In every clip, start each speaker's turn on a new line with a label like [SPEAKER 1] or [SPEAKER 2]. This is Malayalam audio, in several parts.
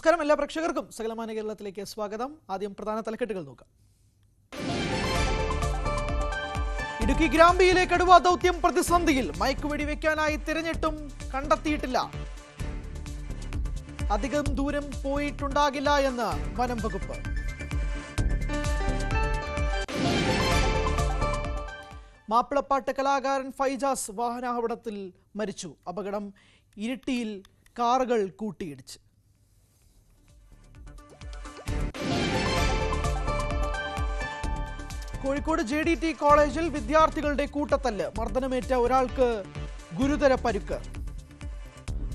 [SPEAKER 1] നമസ്കാരം എല്ലാ പ്രേക്ഷകർക്കും സകലമാന കേരളത്തിലേക്ക് സ്വാഗതം. ആദ്യം പ്രധാന തലക്കെട്ടുകൾ നോക്കാം. ഇടുക്കി ഗ്രാമ്പിയിലെ കടുവ ദൗത്യം പ്രതിസന്ധിയിൽ. മയക്കുവെടി വെക്കാനായി തിരഞ്ഞിട്ടും കണ്ടെത്തിയിട്ടില്ല. അധികം ദൂരം പോയിട്ടുണ്ടാകില്ല എന്ന് വനം വകുപ്പ്. മാപ്പിളപ്പാട്ട് കലാകാരൻ ഫൈജാസ് വാഹനാപകടത്തിൽ മരിച്ചു. അപകടം ഇരിട്ടിയിൽ കാറുകൾ കൂട്ടിയിടിച്ച്. കോഴിക്കോട് JDT കോളേജിൽ വിദ്യാർത്ഥികളുടെ കൂട്ടത്തല്ല്. മർദ്ദനമേറ്റ ഒരാൾക്ക് ഗുരുതര പരുക്ക്.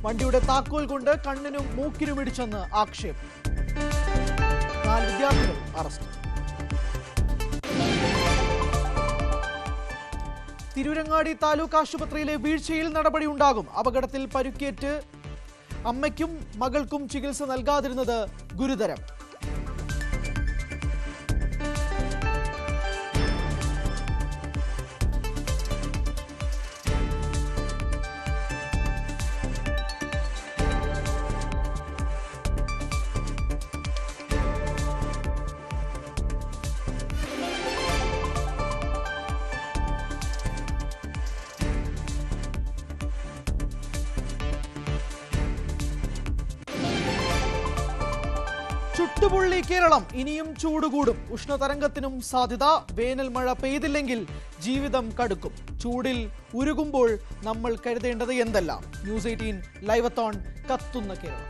[SPEAKER 1] വണ്ടിയുടെ താക്കോൽ കൊണ്ട് കണ്ണിനും മൂക്കിനും ഇടിച്ചെന്ന് ആക്ഷേപം. 4 വിദ്യാർത്ഥികൾ അറസ്റ്റ്. തിരൂരങ്ങാടി താലൂക്ക് ആശുപത്രിയിലെ വീഴ്ചയിൽ നടപടിയുണ്ടാകും. അപകടത്തിൽ പരുക്കേറ്റ് അമ്മയ്ക്കും മകൾക്കും ചികിത്സ നൽകാതിരുന്നത് ഗുരുതരം. ചുട്ടുപൊള്ളി കേരളം. ഇനിയും ചൂട് കൂടും. ഉഷ്ണതരംഗത്തിനും സാധ്യത. വേനൽ മഴ പെയ്തില്ലെങ്കിൽ ജീവിതം കടുക്കും. ചൂടിൽ ഉരുകുമ്പോൾ നമ്മൾ കരുതേണ്ടത് എന്തെല്ലാം? News 18 livethon. കത്തുന്ന കേരളം.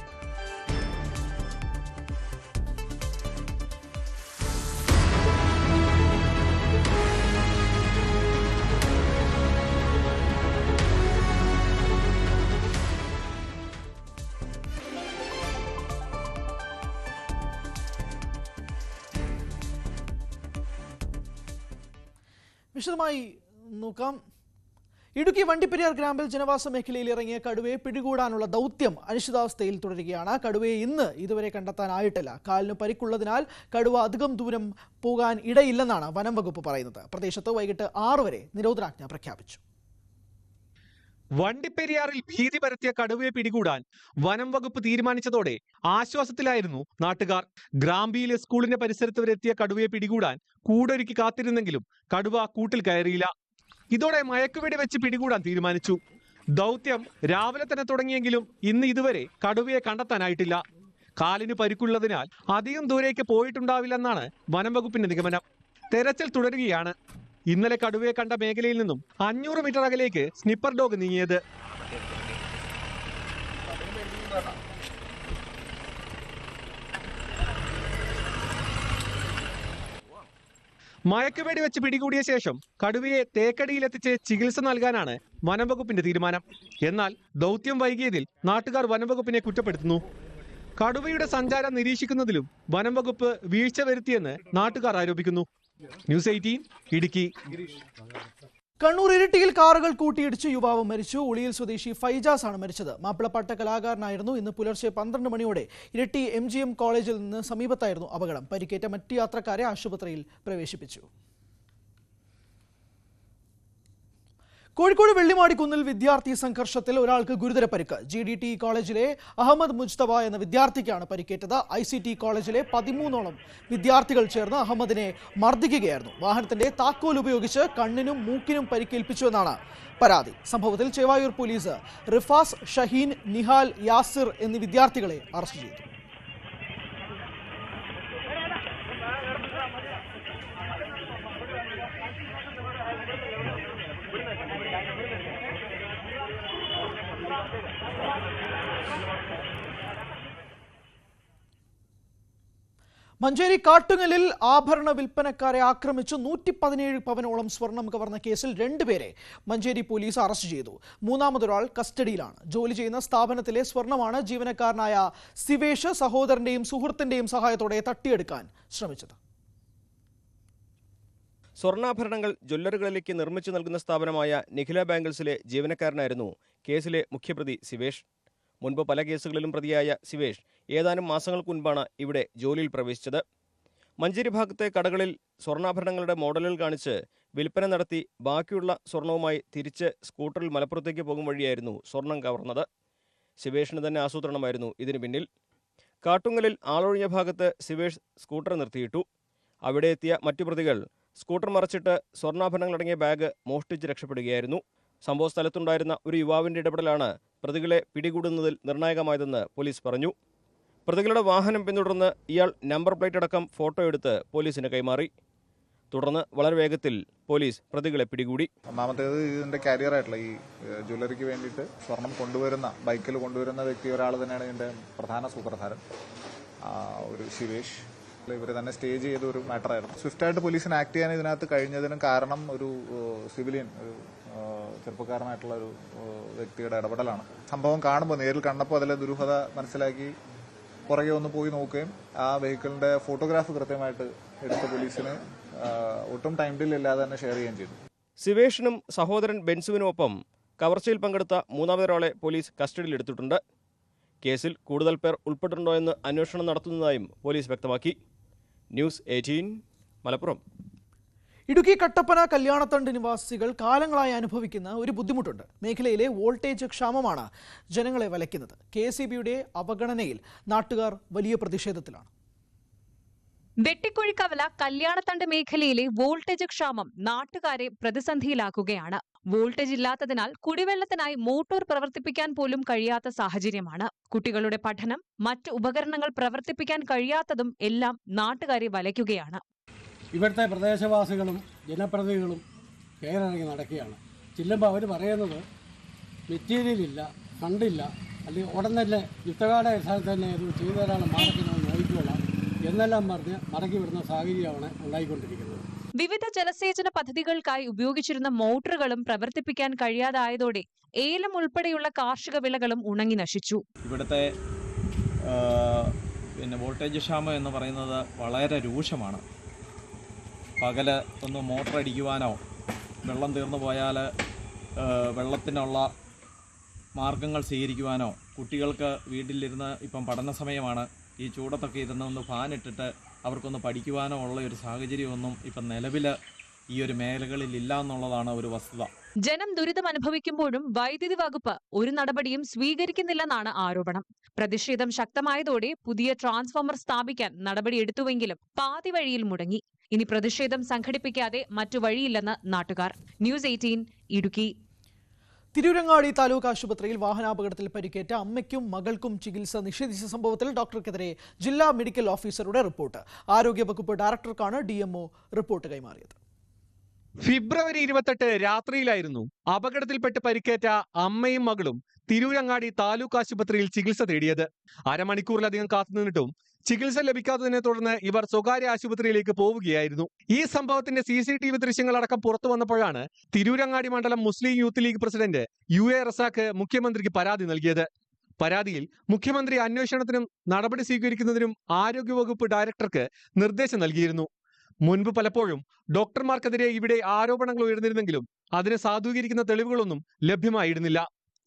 [SPEAKER 1] വിശദമായി നോക്കാം. ഇടുക്കി വണ്ടിപ്പെരിയാർ ഗ്രാമ്പിൽ ജനവാസ മേഖലയിൽ ഇറങ്ങിയ കടുവയെ പിടികൂടാനുള്ള ദൗത്യം അനിശ്ചിതാവസ്ഥയിൽ തുടരുകയാണ്. കടുവയെ ഇതുവരെ കണ്ടെത്താനായിട്ടില്ല. കാലിന് പരിക്കുള്ളതിനാൽ കടുവ അധികം ദൂരം പോകാൻ ഇടയില്ലെന്നാണ് വനം വകുപ്പ് പറയുന്നത്. പ്രദേശത്ത് വൈകിട്ട് 6 വരെ നിരോധനാജ്ഞ പ്രഖ്യാപിച്ചു.
[SPEAKER 2] വണ്ടിപ്പെരിയാറിൽ ഭീതി പരത്തിയ കടുവയെ പിടികൂടാൻ വനം വകുപ്പ് തീരുമാനിച്ചതോടെ ആശ്വാസത്തിലായിരുന്നു നാട്ടുകാർ. ഗ്രാമ്പിയിലെ സ്കൂളിന്റെ പരിസരത്ത് വരെ എത്തിയ കടുവയെ പിടികൂടാൻ കൂടൊരുക്കി കാത്തിരുന്നെങ്കിലും കടുവ കൂട്ടിൽ കയറിയില്ല. ഇതോടെ മയക്കുവെടി വെച്ച് പിടികൂടാൻ തീരുമാനിച്ചു. ദൗത്യം രാവിലെ തന്നെ തുടങ്ങിയെങ്കിലും ഇതുവരെ കടുവയെ കണ്ടെത്താനായിട്ടില്ല. കാലിന് പരിക്കുള്ളതിനാൽ അധികം ദൂരേക്ക് പോയിട്ടുണ്ടാവില്ലെന്നാണ് വനം വകുപ്പിന്റെ നിഗമനം. തെരച്ചിൽ തുടരുകയാണ്. ഇന്നലെ കടുവയെ കണ്ട മേഖലയിൽ നിന്നും 500 മീറ്റർ അകലേക്ക് സ്നിപ്പർ ഡോഗ് നീങ്ങിയത്. മയക്കുവെടി വെച്ച് പിടികൂടിയ ശേഷം കടുവയെ തേക്കടിയിലെത്തിച്ച് ചികിത്സ നൽകാനാണ് വനം വകുപ്പിന്റെ തീരുമാനം. എന്നാൽ ദൗത്യം വൈകിയതിൽ നാട്ടുകാർ വനം വകുപ്പിനെ കുറ്റപ്പെടുത്തുന്നു. കടുവയുടെ സഞ്ചാരം നിരീക്ഷിക്കുന്നതിലും വനം വകുപ്പ് വീഴ്ച വരുത്തിയെന്ന് നാട്ടുകാർ ആരോപിക്കുന്നു. ന്യൂസ് 18 ഇടുക്കി.
[SPEAKER 1] കണ്ണൂർ ഇരിട്ടിയിൽ കാറുകൾ കൂട്ടിയിടിച്ച് യുവാവ് മരിച്ചു. ഉളിയിൽ സ്വദേശി ഫൈജാസ് ആണ് മരിച്ചത്. മാപ്പിളപ്പാട്ട് കലാകാരനായിരുന്നു. ഇന്ന് പുലർച്ചെ 12 മണിയോടെ ഇരിട്ടി MGM കോളേജിൽ നിന്ന് സമീപത്തായിരുന്നു അപകടം. പരിക്കേറ്റ മറ്റ് യാത്രക്കാരെ ആശുപത്രിയിൽ പ്രവേശിപ്പിച്ചു. കോഴിക്കോട് വെള്ളിമാടിക്കുന്നിൽ വിദ്യാർത്ഥി സംഘർഷത്തിൽ ഒരാൾക്ക് ഗുരുതര പരിക്ക്. JDT കോളേജിലെ അഹമ്മദ് മുജ്തബ എന്ന വിദ്യാർത്ഥിക്കാണ് പരിക്കേറ്റത്. ICT കോളേജിലെ 13ഓളം വിദ്യാർത്ഥികൾ ചേർന്ന് അഹമ്മദിനെ മർദ്ദിക്കുകയായിരുന്നു. വാഹനത്തിന്റെ താക്കോൽ ഉപയോഗിച്ച് കണ്ണിനും മൂക്കിനും പരിക്കേൽപ്പിച്ചുവെന്നാണ് പരാതി. സംഭവത്തിൽ ചേവായൂർ പോലീസ് റിഫാസ്, ഷഹീൻ, നിഹാൽ, യാസിർ എന്നീ വിദ്യാർത്ഥികളെ അറസ്റ്റ് ചെയ്തു. മഞ്ചേരി കാട്ടുങ്ങലിൽ ആഭരണ വിൽപ്പനക്കാരെ ആക്രമിച്ചു 117 പവനോളം സ്വർണം കവർന്ന കേസിൽ 2 പേരെ മഞ്ചേരി പോലീസ് അറസ്റ്റ് ചെയ്തു. മൂന്നാമതൊരാൾ കസ്റ്റഡിയിലാണ്. ജോലി ചെയ്യുന്ന സ്ഥാപനത്തിലെ സ്വർണമാണ് ജീവനക്കാരനായ സിവേഷ് സഹോദരന്റെയും സുഹൃത്തിന്റെയും സഹായത്തോടെ തട്ടിയെടുക്കാൻ ശ്രമിച്ചത്.
[SPEAKER 3] സ്വർണ്ണാഭരണങ്ങൾ ജ്വല്ലറികളിലേക്ക് നിർമ്മിച്ചു നൽകുന്ന സ്ഥാപനമായ നിഖില ബാംഗിൾസിലെ ജീവനക്കാരനായിരുന്നു കേസിലെ മുഖ്യപ്രതി സിവേഷ്. മുൻപ് പല കേസുകളിലും പ്രതിയായ സിവേഷ് ഏതാനും മാസങ്ങൾക്ക് മുൻപാണ് ഇവിടെ ജോലിയിൽ പ്രവേശിച്ചത്. മഞ്ചേരി ഭാഗത്തെ കടകളിൽ സ്വർണ്ണാഭരണങ്ങളുടെ മോഡലുകൾ കാണിച്ച് വിൽപ്പന നടത്തി ബാക്കിയുള്ള സ്വർണവുമായി തിരിച്ച് സ്കൂട്ടറിൽ മലപ്പുറത്തേക്ക് പോകും വഴിയായിരുന്നു സ്വർണം കവർന്നത്. സിവേഷിന് തന്നെ ആസൂത്രണമായിരുന്നു ഇതിനു പിന്നിൽ. കാട്ടുങ്ങലിൽ ആളൊഴിഞ്ഞ ഭാഗത്ത് സിവേഷ് സ്കൂട്ടർ നിർത്തിയിട്ടു. അവിടെ എത്തിയ മറ്റു പ്രതികൾ സ്കൂട്ടർ മറച്ചിട്ട് സ്വർണ്ണാഭരണങ്ങളടങ്ങിയ ബാഗ് മോഷ്ടിച്ച് രക്ഷപ്പെടുകയായിരുന്നു. സംഭവ സ്ഥലത്തുണ്ടായിരുന്ന ഒരു യുവാവിൻ്റെ ഇടപെടലാണ് പ്രതികളെ പിടികൂടുന്നതിൽ നിർണായകമായതെന്ന് പോലീസ് പറഞ്ഞു. പ്രതികളുടെ വാഹനം പിന്തുടർന്ന് ഇയാൾ നമ്പർ പ്ലേറ്റ് അടക്കം ഫോട്ടോ എടുത്ത് പോലീസിന് കൈമാറി. തുടർന്ന് വളരെ വേഗത്തിൽ പോലീസ് പ്രതികളെ പിടികൂടി.
[SPEAKER 4] ഒന്നാമത്തേത് ഇതിന്റെ കാരിയറായിട്ടുള്ള ഈ ജ്വല്ലറിക്ക് വേണ്ടിയിട്ട് സ്വർണം കൊണ്ടുവരുന്ന ബൈക്കിൽ കൊണ്ടുവരുന്ന വ്യക്തി ഒരാൾ തന്നെയാണ് ഇതിന്റെ പ്രധാന സൂത്രധാരൻ, ഒരു ശിവേഷ്. ഇവർ തന്നെ സ്റ്റേജ് ചെയ്ത ഒരു മാറ്ററായിരുന്നു. സ്വിഫ്റ്റായിട്ട് പോലീസിന് ആക്ട് ചെയ്യാൻ ഇതിനകത്ത് കഴിഞ്ഞതിനും കാരണം ഒരു സിവിലിയൻ, ഒരു ചെറുപ്പക്കാരനായിട്ടുള്ള ഒരു വ്യക്തിയുടെ ഇടപെടലാണ്. സംഭവം കാണുമ്പോൾ, നേരിൽ കണ്ടപ്പോൾ അതിലെ ദുരൂഹത മനസ്സിലാക്കി പുറകെ ഒന്ന് പോയി നോക്കുകയും ആ വെഹിക്കിളിന്റെ ഫോട്ടോഗ്രാഫ് കൃത്യമായിട്ട് എടുത്ത പോലീസിന് ഒട്ടും ടൈം ഡിലേ ഇല്ലാതെ തന്നെ ഷെയർ ചെയ്യുകയും ചെയ്തു.
[SPEAKER 3] സിവേഷിനും സഹോദരൻ ബെൻസുവിനുമൊപ്പം കവർച്ചയിൽ പങ്കെടുത്ത മൂന്നാമതൊരാളെ പോലീസ് കസ്റ്റഡിയിലെടുത്തിട്ടുണ്ട്. കേസിൽ കൂടുതൽ പേർ ഉൾപ്പെട്ടിട്ടുണ്ടോ എന്ന് അന്വേഷണം നടത്തുന്നതായും പോലീസ് വ്യക്തമാക്കി. ന്യൂസ് 18 മലപ്പുറം.
[SPEAKER 1] ഇടുക്കി കട്ടപ്പന കല്യാണത്തണ്ട് നിവാസികൾ കാലങ്ങളായി അനുഭവിക്കുന്ന ഒരു ബുദ്ധിമുട്ടുണ്ട്. മേഖലയിലെ വോൾട്ടേജ് ക്ഷാമമാണ് ജനങ്ങളെ വലയ്ക്കുന്നത്. KSEBയുടെ അവഗണനയിൽ നാട്ടുകാർ വലിയ പ്രതിഷേധത്തിലാണ്.
[SPEAKER 5] വെട്ടിക്കുഴിക്കവല കല്യാണത്തണ്ട് മേഖലയിലെ വോൾട്ടേജ് ക്ഷാമം നാട്ടുകാരെ പ്രതിസന്ധിയിലാക്കുകയാണ്. വോൾട്ടേജ് ഇല്ലാത്തതിനാൽ കുടിവെള്ളത്തിനായി മോട്ടോർ പ്രവർത്തിപ്പിക്കാൻ പോലും കഴിയാത്ത സാഹചര്യമാണ്. കുട്ടികളുടെ പഠനം, മറ്റ് ഉപകരണങ്ങൾ പ്രവർത്തിപ്പിക്കാൻ കഴിയാത്തതും എല്ലാം നാട്ടുകാരെ വലയ്ക്കുകയാണ്.
[SPEAKER 6] ഇവിടുത്തെ പ്രദേശവാസികളും ജനപ്രതിനിധികളും കയറിറങ്ങി നടക്കുകയാണ്. ചെല്ലുമ്പോൾ അവർ പറയുന്നത് മെറ്റീരിയലില്ല, ഫണ്ടില്ല, അല്ലെങ്കിൽ ഉടൻ തന്നെ യുദ്ധകാല അടിസ്ഥാനത്തിൽ തന്നെ ഇത് ചെയ്തു തരാനുള്ള മാർഗ്ഗം നോക്കിക്കൊള്ളാം എന്നെല്ലാം പറഞ്ഞ് മടക്കി വിടുന്ന സാഹചര്യമാണ് ഉണ്ടായിക്കൊണ്ടിരിക്കുന്നത്.
[SPEAKER 5] വിവിധ ജലസേചന പദ്ധതികൾക്കായി ഉപയോഗിച്ചിരുന്ന മോട്ടോറുകളും പ്രവർത്തിപ്പിക്കാൻ കഴിയാതായതോടെ ഏലം ഉൾപ്പെടെയുള്ള കാർഷിക വിളകളും ഉണങ്ങി നശിച്ചു.
[SPEAKER 7] ഇവിടുത്തെ വോൾട്ടേജ് ക്ഷാമം എന്ന് പറയുന്നത് വളരെ രൂക്ഷമാണ്. പകല് ഒന്ന് മോട്ടർ അടിക്കുവാനോ വെള്ളം തീർന്നു പോയാൽ വെള്ളത്തിനുള്ള മാർഗങ്ങൾ സ്വീകരിക്കുവാനോ, കുട്ടികൾക്ക് വീട്ടിലിരുന്ന് ഇപ്പം പഠന സമയമാണ്, ഈ ചൂടത്തൊക്കെ ഇരുന്ന് ഒന്ന് ഫാനിട്ടിട്ട് അവർക്കൊന്ന് പഠിക്കുവാനോ ഉള്ള ഒരു സാഹചര്യമൊന്നും ഇപ്പം നിലവിൽ ഈ ഒരു മേഖലകളിൽ ഇല്ല എന്നുള്ളതാണ് ഒരു വസ്തുത.
[SPEAKER 5] ജനം ദുരിതം അനുഭവിക്കുമ്പോഴും വൈദ്യുതി വകുപ്പ് ഒരു നടപടിയും സ്വീകരിക്കുന്നില്ലെന്നാണ് ആരോപണം. പ്രതിഷേധം ശക്തമായതോടെ പുതിയ ട്രാൻസ്ഫോമർ സ്ഥാപിക്കാൻ നടപടിയെടുത്തുവെങ്കിലും പാതി വഴിയിൽ മുടങ്ങി. ഇനി പ്രതിഷേധം സംഘടിപ്പിക്കാതെ മറ്റു വഴിയില്ലെന്ന് നാട്ടുകാർ. ന്യൂസ് 18 ഇടുക്കി.
[SPEAKER 1] തിരൂരങ്ങാടി താലൂക്ക് ആശുപത്രിയിൽ വാഹനാപകടത്തിൽ പരിക്കേറ്റ അമ്മയ്ക്കും മകൾക്കും ചികിത്സ നിഷേധിച്ച സംഭവത്തിൽ ഡോക്ടർക്കെതിരെ ജില്ലാ മെഡിക്കൽ ഓഫീസറുടെ റിപ്പോർട്ട്. ആരോഗ്യവകുപ്പ് ഡയറക്ടർക്കാണ് DMO റിപ്പോർട്ട് കൈമാറിയത്.
[SPEAKER 2] ഫെബ്രുവരി 28 രാത്രിയിലായിരുന്നു അപകടത്തിൽപ്പെട്ട് പരിക്കേറ്റ അമ്മയും മകളും തിരൂരങ്ങാടി താലൂക്ക് ആശുപത്രിയിൽ ചികിത്സ തേടിയത്. അരമണിക്കൂറിലധികം കാത്തുനിന്നിട്ടും ചികിത്സ ലഭിക്കാത്തതിനെ തുടർന്ന് ഇവർ സ്വകാര്യ ആശുപത്രിയിലേക്ക് പോവുകയായിരുന്നു. ഈ സംഭവത്തിന്റെ CCTV ദൃശ്യങ്ങളടക്കം പുറത്തു വന്നപ്പോഴാണ് തിരൂരങ്ങാടി മണ്ഡലം മുസ്ലിം യൂത്ത് ലീഗ് പ്രസിഡന്റ് UA റസാഖ് മുഖ്യമന്ത്രിക്ക് പരാതി നൽകിയത്. പരാതിയിൽ മുഖ്യമന്ത്രി അന്വേഷണത്തിനും നടപടി സ്വീകരിക്കുന്നതിനും ആരോഗ്യവകുപ്പ് ഡയറക്ടർക്ക് നിർദ്ദേശം നൽകിയിരുന്നു. മുൻപ് പലപ്പോഴും ഡോക്ടർമാർക്കെതിരെ ഇവിടെ ആരോപണങ്ങൾ ഉയർന്നിരുന്നെങ്കിലും അതിനെ സാധൂകരിക്കുന്ന തെളിവുകളൊന്നും ലഭ്യമായിരുന്നില്ല.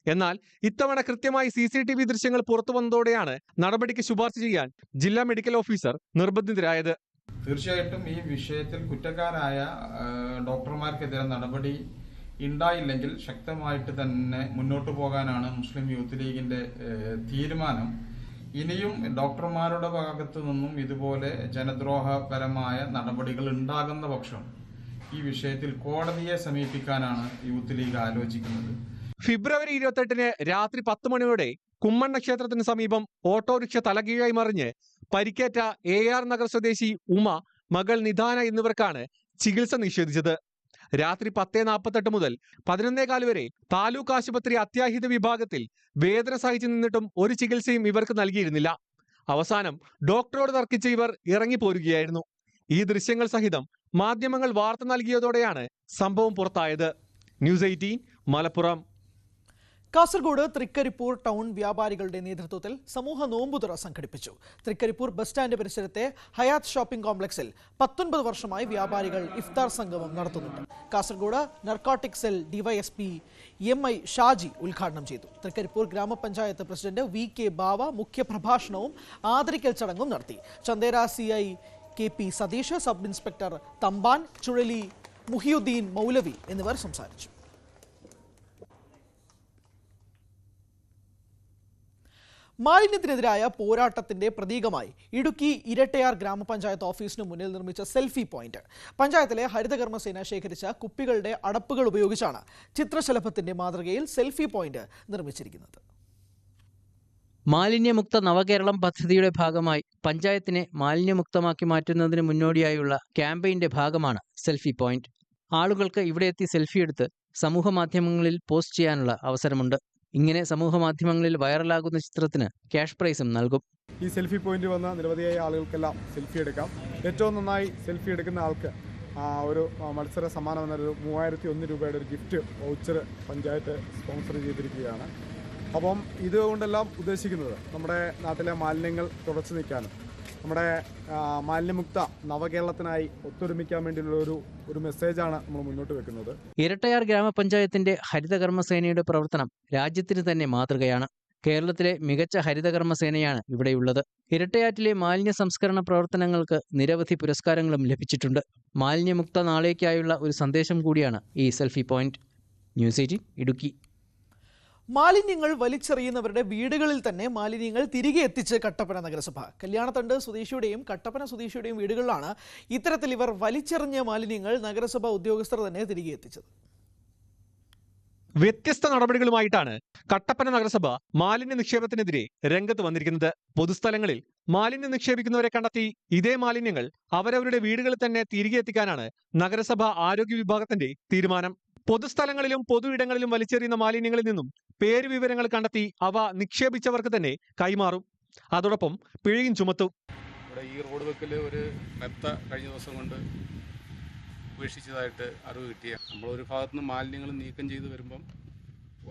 [SPEAKER 2] എന്നാൽ ഇത്തവണ കൃത്യമായി CCTV ദൃശ്യങ്ങൾ പുറത്തു വന്നതോടെയാണ് നടപടിക്ക് ശുപാർശ ചെയ്യാൻ ജില്ലാ മെഡിക്കൽ ഓഫീസർ നിർബന്ധിതരായത്.
[SPEAKER 8] തീർച്ചയായിട്ടും ഈ വിഷയത്തിൽ കുറ്റക്കാരായ ഡോക്ടർമാർക്കെതിരെ നടപടി ഉണ്ടായില്ലെങ്കിൽ ശക്തമായിട്ട് തന്നെ മുന്നോട്ട് പോകാനാണ് മുസ്ലിം യൂത്ത് ലീഗിന്റെ തീരുമാനം. ഇനിയും ഡോക്ടർമാരുടെ ഭാഗത്തു നിന്നും ഇതുപോലെ ജനദ്രോഹപരമായ നടപടികൾ ഉണ്ടാകുന്ന പക്ഷം ഈ വിഷയത്തിൽ കോടതിയെ സമീപിക്കാനാണ് യൂത്ത് ലീഗ് ആലോചിക്കുന്നത്.
[SPEAKER 2] ഫെബ്രുവരി 28 രാത്രി 10 മണിയോടെ കുമ്മണ്ണ ക്ഷേത്രത്തിന് സമീപം ഓട്ടോറിക്ഷ തലകീഴായി മറിഞ്ഞ് പരിക്കേറ്റ AR നഗർ സ്വദേശി ഉമ, മകൾ നിധാന എന്നിവർക്കാണ് ചികിത്സ നിഷേധിച്ചത്. രാത്രി 10:48 മുതൽ 11:15 വരെ താലൂക്ക് ആശുപത്രി അത്യാഹിത വിഭാഗത്തിൽ വേദന സഹിച്ചു നിന്നിട്ടും ഒരു ചികിത്സയും ഇവർക്ക് നൽകിയിരുന്നില്ല. അവസാനം ഡോക്ടറോട് തർക്കിച്ച് ഇവർ ഇറങ്ങിപ്പോരുകയായിരുന്നു. ഈ ദൃശ്യങ്ങൾ സഹിതം മാധ്യമങ്ങൾ വാർത്ത നൽകിയതോടെയാണ് സംഭവം പുറത്തായത്. ന്യൂസ് 18 മലപ്പുറം.
[SPEAKER 1] കാസർഗോഡ് തൃക്കരിപ്പൂർ ടൗൺ വ്യാപാരികളുടെ നേതൃത്വത്തിൽ സമൂഹ നോമ്പുതുറ സംഘടിപ്പിച്ചു. തൃക്കരിപ്പൂർ ബസ് സ്റ്റാൻഡ് പരിസരത്തെ ഹയാത്ത് ഷോപ്പിംഗ് കോംപ്ലക്സിൽ 19 വർഷമായി വ്യാപാരികൾ ഇഫ്താർ സംഗമം നടത്തുന്നുണ്ട്. Kasaragod narcotic cell DYSP MI Shaji ഉദ്ഘാടനം ചെയ്തു. തൃക്കരിപ്പൂർ ഗ്രാമപഞ്ചായത്ത് പ്രസിഡന്റ് VK ബാവ മുഖ്യപ്രഭാഷണവും ആദരിക്കൽ ചടങ്ങും നടത്തി. Chandera CI KP Satheesh, sub inspector Thampan, Chuzhali Muhiyuddin മൗലവി എന്നിവർ സംസാരിച്ചു. മാലിന്യത്തിനെതിരായ പോരാട്ടത്തിന്റെ പ്രതീകമായി ഇടുക്കി ഇരട്ടയാർ ഗ്രാമപഞ്ചായത്ത് ഓഫീസിന് മുന്നിൽ നിർമ്മിച്ച സെൽഫി പോയിന്റ്. പഞ്ചായത്തിലെ ഹരിതകർമ്മസേന ശേഖരിച്ച കുപ്പികളുടെ അടപ്പുകൾ ഉപയോഗിച്ചാണ് ചിത്രശലഭത്തിന്റെ മാതൃകയിൽ സെൽഫി പോയിന്റ് നിർമ്മിച്ചിരിക്കുന്നത്.
[SPEAKER 9] മാലിന്യമുക്ത നവകേരളം പദ്ധതിയുടെ ഭാഗമായി പഞ്ചായത്തിനെ മാലിന്യമുക്തമാക്കി മാറ്റുന്നതിന് മുന്നോടിയായുള്ള ക്യാമ്പയിന്റെ ഭാഗമാണ് സെൽഫി പോയിന്റ്. ആളുകൾക്ക് ഇവിടെ എത്തി സെൽഫി എടുത്ത് സമൂഹ മാധ്യമങ്ങളിൽ പോസ്റ്റ് ചെയ്യാനുള്ള അവസരമുണ്ട്. ഇങ്ങനെ സമൂഹ മാധ്യമങ്ങളിൽ വൈറലാകുന്ന ചിത്രത്തിന് ക്യാഷ് പ്രൈസും നൽകും.
[SPEAKER 10] ഈ സെൽഫി പോയിന്റ് വന്ന നിരവധിയായ ആളുകൾക്കെല്ലാം സെൽഫി എടുക്കാം. ഏറ്റവും നന്നായി സെൽഫി എടുക്കുന്ന ആൾക്ക് ഒരു മത്സര സമ്മാനം എന്നൊരു 3001 രൂപയുടെ ഒരു ഗിഫ്റ്റ് വൗച്ചർ പഞ്ചായത്ത് സ്പോൺസർ ചെയ്തിരിക്കുകയാണ്. അപ്പം ഇതുകൊണ്ടെല്ലാം ഉദ്ദേശിക്കുന്നത് നമ്മുടെ നാട്ടിലെ മാലിന്യങ്ങൾ തുടച്ചു നീക്കാനും നമ്മുടെ മാലിന്യമുക്ത നവകേരളത്തിനായി ഒത്തൊരുമിക്കാൻ വേണ്ടിയുള്ള ഒരു മെസ്സേജാണ് നമ്മൾ മുന്നോട്ട് വെക്കുന്നത്.
[SPEAKER 9] ഇരട്ടയാർ ഗ്രാമപഞ്ചായത്തിന്റെ ഹരിതകർമ്മസേനയുടെ പ്രവർത്തനം രാജ്യത്തിന് തന്നെ മാതൃകയാണ്. കേരളത്തിലെ മികച്ച ഹരിതകർമ്മസേനയാണ് ഇവിടെയുള്ളത്. ഇരട്ടയാറ്റിലെ മാലിന്യ സംസ്കരണ പ്രവർത്തനങ്ങൾക്ക് നിരവധി പുരസ്കാരങ്ങളും ലഭിച്ചിട്ടുണ്ട്. മാലിന്യമുക്ത നാളേക്കായുള്ള ഒരു സന്ദേശം കൂടിയാണ് ഈ സെൽഫി പോയിന്റ്. ന്യൂസ് 18 ഇടുക്കി.
[SPEAKER 1] മാലിന്യങ്ങൾ വലിച്ചെറിയുന്നവരുടെ വീടുകളിൽ തന്നെ മാലിന്യങ്ങൾ തിരികെ എത്തിച്ച് കട്ടപ്പന നഗരസഭ. കല്യാണത്തണ്ട് സ്വദേശിയുടെയും കട്ടപ്പന സ്വദേശിയുടെയും വീടുകളിലാണ് ഇത്തരത്തിൽ ഇവർ വലിച്ചെറിഞ്ഞ മാലിന്യങ്ങൾ നഗരസഭ ഉദ്യോഗസ്ഥർ തന്നെ തിരികെ എത്തിച്ചത്.
[SPEAKER 2] വ്യത്യസ്ത നടപടികളുമായിട്ടാണ് കട്ടപ്പന നഗരസഭ മാലിന്യ നിക്ഷേപത്തിനെതിരെ രംഗത്ത് വന്നിരിക്കുന്നത്. പൊതുസ്ഥലങ്ങളിൽ മാലിന്യം നിക്ഷേപിക്കുന്നവരെ കണ്ടെത്തി ഇതേ മാലിന്യങ്ങൾ അവരവരുടെ വീടുകളിൽ തന്നെ തിരികെ എത്തിക്കാനാണ് നഗരസഭ ആരോഗ്യ വിഭാഗത്തിന്റെ തീരുമാനം. പൊതുസ്ഥലങ്ങളിലും പൊതു ഇടങ്ങളിലും വലിച്ചെറിയുന്ന മാലിന്യങ്ങളിൽ നിന്നും പേര് വിവരങ്ങൾ കണ്ടെത്തി അവ നിക്ഷേപിച്ചവർക്ക് തന്നെ കൈമാറും. അതോടൊപ്പം പിഴയും ചുമത്തും.
[SPEAKER 11] ഇവിടെ ഈ റോഡ് വെക്കൽ ഒരു മെത്ത കഴിഞ്ഞ ദിവസം കൊണ്ട് ഉപേക്ഷിച്ചതായിട്ട് അറിവ് കിട്ടിയ നമ്മളൊരു ഭാഗത്തുനിന്ന് മാലിന്യങ്ങൾ നീക്കം ചെയ്ത് വരുമ്പം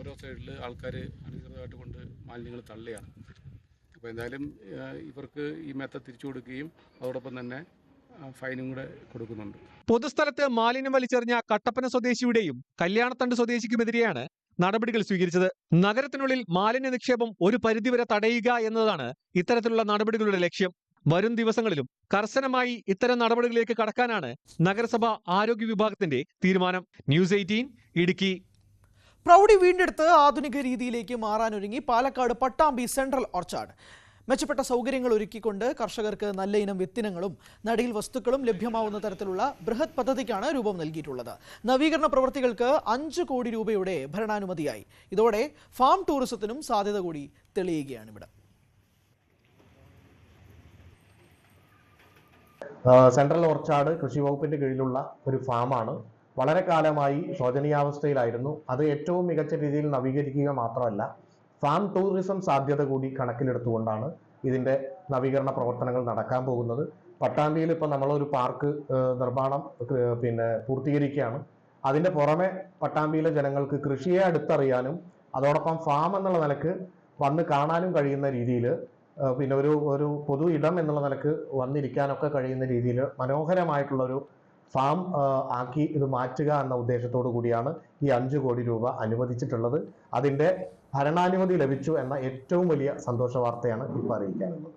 [SPEAKER 11] ഓരോ സൈഡിൽ ആൾക്കാർ അടിയന്തരമായിട്ട് കൊണ്ട് മാലിന്യങ്ങൾ തള്ളിയാണ്. അപ്പോൾ എന്തായാലും ഇവർക്ക് ഈ മെത്ത തിരിച്ചു കൊടുക്കുകയും അതോടൊപ്പം തന്നെ ഫൈനും കൂടെ കൊടുക്കുന്നുണ്ട്.
[SPEAKER 2] പൊതുസ്ഥലത്ത് മാലിന്യം വലിച്ചെറിഞ്ഞ കട്ടപ്പന സ്വദേശിയുടെയും കല്യാണത്തണ്ട് സ്വദേശിക്കുമെതിരെയാണ് നടപടികൾ സ്വീകരിച്ചത്. നഗരത്തിനുള്ളിൽ മാലിന്യ നിക്ഷേപം ഒരു പരിധിവരെ തടയുക എന്നതാണ് ഇത്തരത്തിലുള്ള നടപടികളുടെ ലക്ഷ്യം. വരും ദിവസങ്ങളിലും കർശനമായി ഇത്തരം നടപടികളിലേക്ക് കടക്കാനാണ് നഗരസഭ ആരോഗ്യ വിഭാഗത്തിന്റെ തീരുമാനം. ന്യൂസ് 18 ഇടുക്കി.
[SPEAKER 1] പ്രൗഢി വീണ്ടെടുത്ത് ആധുനിക രീതിയിലേക്ക് മാറാനൊരുങ്ങി പാലക്കാട് പട്ടാമ്പി സെൻട്രൽ ഓർച്ചാർഡ്. മെച്ചപ്പെട്ട സൗകര്യങ്ങൾ ഒരുക്കിക്കൊണ്ട് കർഷകർക്ക് നല്ല ഇനം വിത്തിനങ്ങളും നടീൽ വസ്തുക്കളും ലഭ്യമാവുന്ന തരത്തിലുള്ള ബൃഹത് പദ്ധതിക്കാണ് രൂപം നൽകിയിട്ടുള്ളത്. നവീകരണ പ്രവൃത്തികൾക്ക് 5 കോടി രൂപയുടെ ഭരണാനുമതിയായി. ഇതോടെ ഫാം ടൂറിസത്തിനും സാധ്യത കൂടി തെളിയുകയാണ് ഇവിടെ.
[SPEAKER 12] സെൻട്രൽ ഓർച്ചാർഡ് കൃഷി വകുപ്പിന്റെ കീഴിലുള്ള ഒരു ഫാമാണ്. വളരെ കാലമായി ശോചനീയാവസ്ഥയിലായിരുന്നു. അത് ഏറ്റവും മികച്ച രീതിയിൽ നവീകരിക്കുക മാത്രമല്ല ഫാം ടൂറിസം സാധ്യത കൂടി കണക്കിലെടുത്തുകൊണ്ടാണ് ഇതിൻ്റെ നവീകരണ പ്രവർത്തനങ്ങൾ നടക്കാൻ പോകുന്നത്. പട്ടാമ്പിയിൽ ഇപ്പോൾ നമ്മളൊരു പാർക്ക് നിർമ്മാണം പൂർത്തീകരിക്കുകയാണ്. അതിൻ്റെ പുറമെ പട്ടാമ്പിയിലെ ജനങ്ങൾക്ക് കൃഷിയെ അടുത്തറിയാനും അതോടൊപ്പം ഫാം എന്നുള്ള നിലക്ക് വന്ന് കാണാനും കഴിയുന്ന രീതിയിൽ ഒരു പൊതു ഇടം എന്നുള്ള നിലക്ക് വന്നിരിക്കാനൊക്കെ കഴിയുന്ന രീതിയിൽ മനോഹരമായിട്ടുള്ളൊരു ഫാം ആക്കി ഇത് മാറ്റുക എന്ന ഉദ്ദേശത്തോടു കൂടിയാണ് ഈ 5 കോടി രൂപ അനുവദിച്ചിട്ടുള്ളത്. അതിൻ്റെ ഭരണാനുമതി ലഭിച്ചു എന്ന ഏറ്റവും വലിയ സന്തോഷ വാർത്തയാണ് ഇപ്പോൾ അറിയിക്കാനുള്ളത്.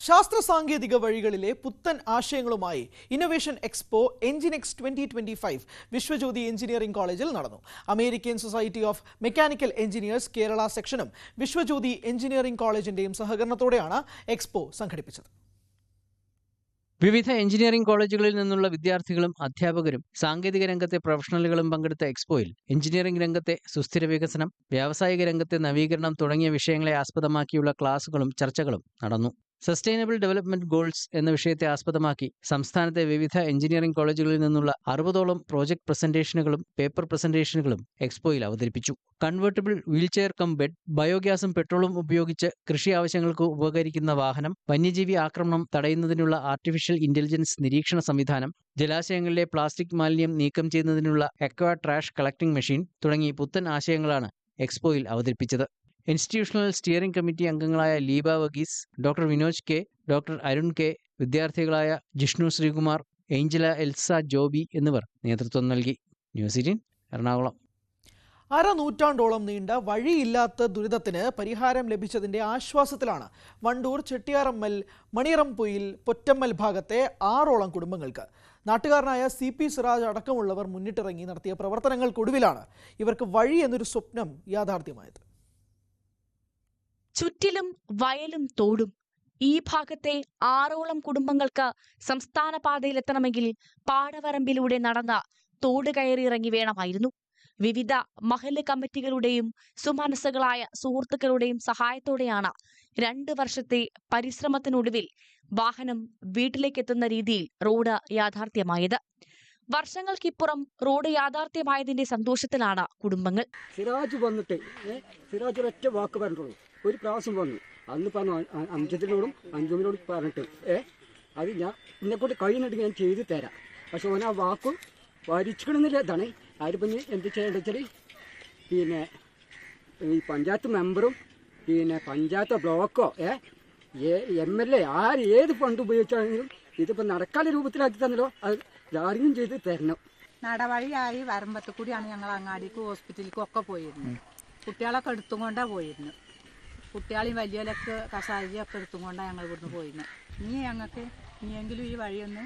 [SPEAKER 1] ശാസ്ത്ര സാങ്കേതിക വഴികളിലെ പുത്തൻ ആശയങ്ങളുമായി innovation expo Enginex 2025 Vishwajyothi engineering കോളേജിൽ നടന്നു. American Society of Mechanical Engineers Kerala സെക്ഷനും വിശ്വജ്യോതി എഞ്ചിനീയറിംഗ് കോളേജിന്റെയും സഹകരണത്തോടെയാണ് എക്സ്പോ സംഘടിപ്പിച്ചത്.
[SPEAKER 9] വിവിധ എഞ്ചിനീയറിംഗ് കോളേജുകളിൽ നിന്നുള്ള വിദ്യാർത്ഥികളും അധ്യാപകരും സാങ്കേതിക രംഗത്തെ പ്രൊഫഷണലുകളും പങ്കെടുത്ത എക്സ്പോയിൽ എഞ്ചിനീയറിംഗ് രംഗത്തെ സുസ്ഥിര വികസനം, വ്യാവസായിക രംഗത്തെ നവീകരണം തുടങ്ങിയ വിഷയങ്ങളെ ആസ്പദമാക്കിയുള്ള ക്ലാസുകളും ചർച്ചകളും നടന്നു. സസ്റ്റൈനബിൾ ഡെവലപ്മെന്റ് ഗോൾസ് എന്ന വിഷയത്തെ ആസ്പദമാക്കി സംസ്ഥാനത്തെ വിവിധ എഞ്ചിനീയറിംഗ് കോളേജുകളിൽ നിന്നുള്ള 60ഓളം പ്രോജക്ട് പ്രസന്റേഷനുകളും പേപ്പർ പ്രസന്റേഷനുകളും എക്സ്പോയിൽ അവതരിപ്പിച്ചു. കൺവേർട്ടബിൾ വീൽചെയർ കം ബെഡ്, ബയോഗ്യാസും പെട്രോളും ഉപയോഗിച്ച് കൃഷി ആവശ്യങ്ങൾക്ക് ഉപകരിക്കുന്ന വാഹനം, വന്യജീവി ആക്രമണം തടയുന്നതിനുള്ള ആർട്ടിഫിഷ്യൽ ഇന്റലിജൻസ് നിരീക്ഷണ സംവിധാനം, ജലാശയങ്ങളിലെ പ്ലാസ്റ്റിക് മാലിന്യം നീക്കം ചെയ്യുന്നതിനുള്ള അക്വാ ട്രാഷ് കളക്ടിംഗ് മെഷീൻ തുടങ്ങി പുത്തൻ ആശയങ്ങളാണ് എക്സ്പോയിൽ അവതരിപ്പിച്ചത്. ഇൻസ്റ്റിറ്റ്യൂഷണൽ സ്റ്റിയറിംഗ് കമ്മിറ്റി അംഗങ്ങളായ Leeba Varghese, doctor Vinoj K, doctor Arun K, വിദ്യാർത്ഥികളായ ജിഷ്ണു ശ്രീകുമാർ, ഏഞ്ചല എൽസ ജോബി എന്നിവർ നേതൃത്വം നൽകി. ന്യൂസ് 18 എറണാകുളം.
[SPEAKER 1] അരനൂറ്റാണ്ടോളം നീണ്ട വഴിയില്ലാത്ത ദുരിതത്തിന് പരിഹാരം ലഭിച്ചതിന്റെ ആശ്വാസത്തിലാണ് വണ്ടൂർ ചെട്ടിയാറമ്മൽ, മണിയറംപൊയിൽ, പൊറ്റമ്മൽ ഭാഗത്തെ 6ഓളം കുടുംബങ്ങൾക്ക്. നാട്ടുകാരനായ CP സിറാജ് അടക്കമുള്ളവർ മുന്നിട്ടിറങ്ങി നടത്തിയ പ്രവർത്തനങ്ങൾക്കൊടുവിലാണ് ഇവർക്ക് വഴി എന്നൊരു സ്വപ്നം യാഥാർത്ഥ്യമായത്.
[SPEAKER 13] ചുറ്റിലും വയലും തോടും. ഈ ഭാഗത്തെ 6ഓളം കുടുംബങ്ങൾക്ക് സംസ്ഥാന പാതയിലെത്തണമെങ്കിൽ പാടവരമ്പിലൂടെ നടന്ന തോട് കയറിയിറങ്ങി വേണമായിരുന്നു. വിവിധ മഹല്ല് കമ്മിറ്റികളുടെയും സുമനസ്സുകളായ സുഹൃത്തുക്കളുടെയും സഹായത്തോടെയാണ് 2 വർഷത്തെ പരിശ്രമത്തിനൊടുവിൽ വാഹനം വീട്ടിലേക്കെത്തുന്ന രീതിയിൽ റോഡ് യാഥാർത്ഥ്യമായത്. വർഷങ്ങൾക്കിപ്പുറം റോഡ് യാഥാർത്ഥ്യമായതിന്റെ സന്തോഷത്തിലാണ് കുടുംബങ്ങൾ.
[SPEAKER 14] സിറാജ് വന്നിട്ട് സിറാജ് ഒറ്റ വാക്ക് പറഞ്ഞിട്ടുള്ളൂ. ഒരു പ്രാവശ്യം വന്നു, അന്ന് പറഞ്ഞു അഞ്ചത്തിനോടും അഞ്ചുമിനോടും പറഞ്ഞിട്ട് അത് ഞാൻ എന്നെക്കൊണ്ട് കഴിയുന്നുണ്ടെങ്കിൽ ഞാൻ ചെയ്തു തരാം. പക്ഷെ ഓൻ ആ വാക്ക് വരിച്ചിക്കണമെന്നില്ല. ഇതാണ് ആരും എന്ത് ചെയ്യേണ്ടത് വെച്ചാൽ പിന്നെ ഈ പഞ്ചായത്ത് മെമ്പറും പിന്നെ പഞ്ചായത്ത് ബ്ലോക്കോ MLA ആര് ഏത് ഫണ്ട് ഉപയോഗിച്ചാണെങ്കിലും ഇതിപ്പോൾ നടക്കാനുള്ള രൂപത്തിലാക്കി തന്നല്ലോ, അത് ആരെങ്കിലും ചെയ്ത് തരണം.
[SPEAKER 15] നടവഴിയായി വരമ്പത്ത് കൂടിയാണ് ഞങ്ങൾ അങ്ങാടിക്കും ഹോസ്പിറ്റലിലേക്കും ഒക്കെ പോയിരുന്നത്. കുട്ടികളൊക്കെ എടുത്തുകൊണ്ടാണ് പോയിരുന്നത്. കുട്ടികളെയും വലിയവരൊക്കെ കഷായൊക്കെ എടുത്തുകൊണ്ടാണ് ഞങ്ങൾ ഇവിടുന്ന് പോയിരുന്നത്. ഞങ്ങൾക്ക് ഇനിയെങ്കിലും ഈ വഴിയൊന്ന്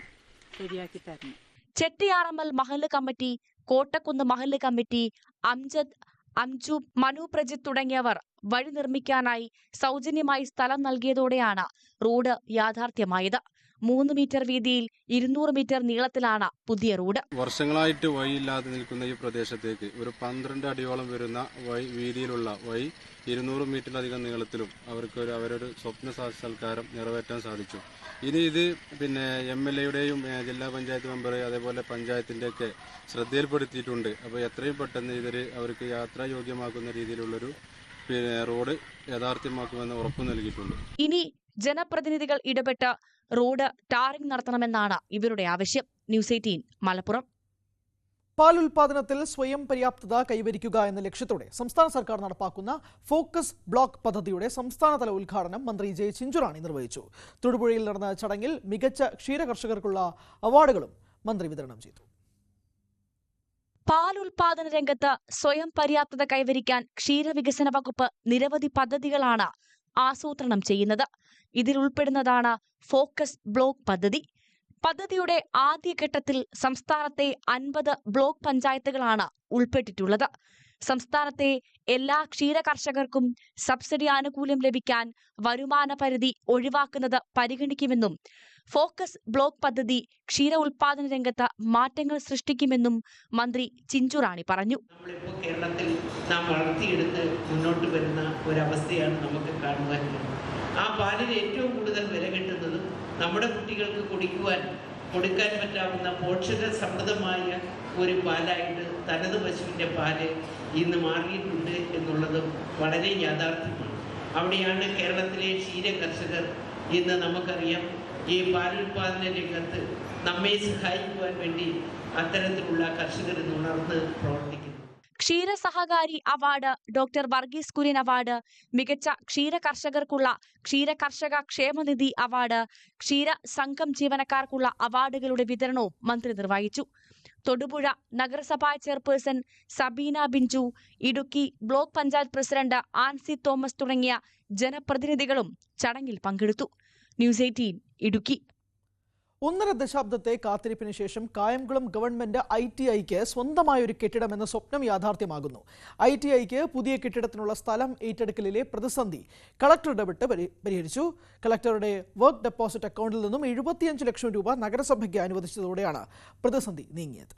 [SPEAKER 15] ശരിയാക്കി തരണം.
[SPEAKER 13] ചെട്ടിയാറമ്മൽ മഹല്ല് കമ്മിറ്റി, കോട്ടക്കുന്ന് മഹല്ല് കമ്മിറ്റി, അംജദ്, അംജു, മനു പ്രജിത്ത് തുടങ്ങിയവർ വഴി നിർമ്മിക്കാനായി സൗജന്യമായി സ്ഥലം നൽകിയതോടെയാണ് റോഡ് യാഥാർത്ഥ്യമായത്. 3 മീറ്റർ വീതിയിൽ 200 മീറ്റർ നീളത്തിലാണ് പുതിയ റോഡ്.
[SPEAKER 11] വർഷങ്ങളായിട്ട് വഴിയില്ലാതെ നിൽക്കുന്ന ഈ പ്രദേശത്തേക്ക് ഒരു 12 അടിയോളം വരുന്ന വീതിയിലുള്ള വഴി 200 മീറ്ററിലധികം നീളത്തിലും അവരുടെ സ്വപ്ന സൽക്കാരം നിറവേറ്റാൻ സാധിച്ചു. ഇനി ഇത് പിന്നെ MLAയുടെയും ജില്ലാ പഞ്ചായത്ത് മെമ്പർ അതേപോലെ പഞ്ചായത്തിൻ്റെയൊക്കെ ശ്രദ്ധയിൽപ്പെടുത്തിയിട്ടുണ്ട്. അപ്പോൾ എത്രയും പെട്ടെന്ന് അവർക്ക് യാത്രായോഗ്യമാക്കുന്ന രീതിയിലുള്ളൊരു റോഡ് യാഥാർത്ഥ്യമാക്കുമെന്ന് ഉറപ്പു നൽകിയിട്ടുണ്ട്.
[SPEAKER 13] ഇനി ജനപ്രതിനിധികൾ ഇടപെട്ട് റോഡ് ടാറിംഗ് നടത്തണമെന്നാണ് ഇവരുടെ ആവശ്യം. ന്യൂസ് 18 മലപ്പുറം.
[SPEAKER 1] പാൽ ഉൽപാദനത്തിൽ സ്വയം പര്യാപ്തത കൈവരിക്കുക എന്ന ലക്ഷ്യത്തോടെ സംസ്ഥാന സർക്കാർ നടപ്പാക്കുന്ന ഫോക്കസ് ബ്ലോക്ക് പദ്ധതിയുടെ സംസ്ഥാനതല ഉദ്ഘാടനം മന്ത്രി ജെ ചിഞ്ചുറാണി നിർവഹിച്ചു. തൊടുപുഴയിൽ നടന്ന ചടങ്ങിൽ മികച്ച ക്ഷീരകർഷകർക്കുള്ള അവാർഡുകളും മന്ത്രി വിതരണം ചെയ്തു.
[SPEAKER 13] പാൽ ഉൽപാദന രംഗത്ത് സ്വയം പര്യാപ്തത കൈവരിക്കാൻ ക്ഷീരവികസന വകുപ്പ് നിരവധി പദ്ധതികളാണ് ആസൂത്രണം ചെയ്യുന്നത്. ഇതിൽ ഉൾപ്പെടുന്നതാണ് ഫോക്കസ് ബ്ലോക്ക് പദ്ധതി. പദ്ധതിയുടെ ആദ്യഘട്ടത്തിൽ സംസ്ഥാനത്തെ 50 ബ്ലോക്ക് പഞ്ചായത്തുകളാണ് ഉൾപ്പെട്ടിട്ടുള്ളത്. സംസ്ഥാനത്തെ എല്ലാ ക്ഷീര കർഷകർക്കും സബ്സിഡി ആനുകൂല്യം ലഭിക്കാൻ വരുമാന പരിധി ഒഴിവാക്കുന്നത് പരിഗണിക്കുമെന്നും ഫോക്കസ് ബ്ലോക്ക് പദ്ധതി ക്ഷീര ഉൽപാദന രംഗത്ത് മാറ്റങ്ങൾ സൃഷ്ടിക്കുമെന്നും മന്ത്രി ചിഞ്ചുറാണി പറഞ്ഞു.
[SPEAKER 16] കേരളത്തിൽ നാം വളർത്തിയെടുത്ത് മുന്നോട്ട് വരുന്ന ഒരവസ്ഥയാണ് നമുക്ക് കാണുവാൻ. ആ പാലിന് ഏറ്റവും കൂടുതൽ വില കിട്ടുന്നത് നമ്മുടെ കുട്ടികൾക്ക് കൊടുക്കാൻ പറ്റാവുന്ന പോഷക സമൃദ്ധമായ ഒരു പാലായിട്ട് തനത് പശുവിൻ്റെ പാല് ഇന്ന് മാറിയിട്ടുണ്ട് എന്നുള്ളതും വളരെ യാഥാർത്ഥ്യമാണ്. അവിടെയാണ് കേരളത്തിലെ ക്ഷീര കർഷകർ ഇന്ന് നമുക്കറിയാം ഈ പാലുൽപാദന രംഗത്ത് നമ്മെ സഹായിക്കുവാൻ വേണ്ടി അത്തരത്തിലുള്ള കർഷകർ ഇന്ന് ഉണർന്ന് പ്രവർത്തിക്കുന്നു.
[SPEAKER 13] ക്ഷീര സഹകാരി award, doctor Varghese Kurien award, മികച്ച ക്ഷീര കർഷകർക്കുള്ള ക്ഷീര കർഷക ക്ഷേമനിധി അവാർഡ്, ക്ഷീര സംഘം ജീവനക്കാർക്കുള്ള അവാർഡുകളുടെ വിതരണവും മന്ത്രി നിർവഹിച്ചു. തൊടുപുഴ നഗരസഭാ chairperson Sabeena Binju, Idukki block panchayat president Ancy Thomas തുടങ്ങിയ ജനപ്രതിനിധികളും ചടങ്ങിൽ പങ്കെടുത്തു. ന്യൂസ് 18 ഇടുക്കി.
[SPEAKER 1] 1.5 ദശാബ്ദത്തെ കാത്തിരിപ്പിന് ശേഷം കായംകുളം ഗവൺമെന്റ് ITIക്ക് സ്വന്തമായൊരു കെട്ടിടമെന്ന സ്വപ്നം യാഥാർത്ഥ്യമാകുന്നു. ITIക്ക് പുതിയ കെട്ടിടത്തിനുള്ള സ്ഥലം ഏറ്റെടുക്കലിലെ പ്രതിസന്ധി കളക്ടർ ഇടപെട്ട് പരിഹരിച്ചു. കളക്ടറുടെ വർക്ക് ഡെപ്പോസിറ്റ് അക്കൗണ്ടിൽ നിന്നും 75 ലക്ഷം രൂപ നഗരസഭയ്ക്ക് അനുവദിച്ചതോടെയാണ് പ്രതിസന്ധി നീങ്ങിയത്.